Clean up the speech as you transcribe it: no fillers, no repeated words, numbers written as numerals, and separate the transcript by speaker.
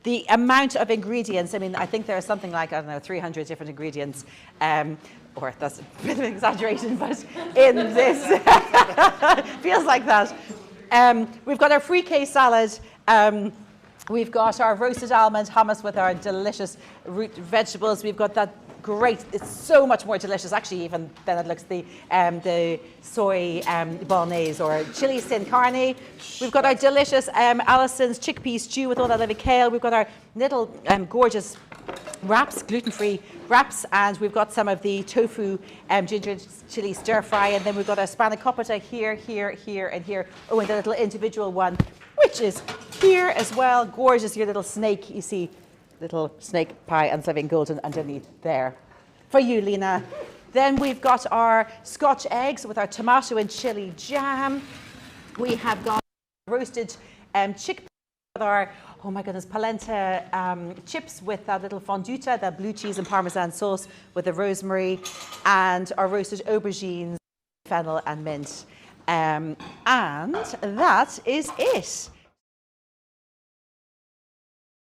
Speaker 1: the amount of ingredients, I mean, I think there are something like, I don't know, 300 different ingredients, or that's a bit of an exaggeration, but in this, feels like that. We've got our fricassee salad. We've got our roasted almond hummus with our delicious root vegetables. We've got that great, it's so much more delicious actually even than it looks, the soy bolognese or chili sin carne. We've got our delicious Alison's chickpea stew with all that lovely kale. We've got our little gorgeous wraps, gluten-free wraps, and we've got some of the tofu ginger chili stir fry, and then we've got our spanakopita here, here, here, and here. Oh, and the little individual one, which is here as well. Gorgeous, your little snake, you see, little snake pie and something golden underneath there. For you, Lena. Then we've got our Scotch eggs with our tomato and chili jam. We have got roasted chickpeas with our, oh my goodness, polenta chips with that little fonduta, that blue cheese and parmesan sauce with the rosemary, and our roasted aubergines, fennel and mint. And that is it.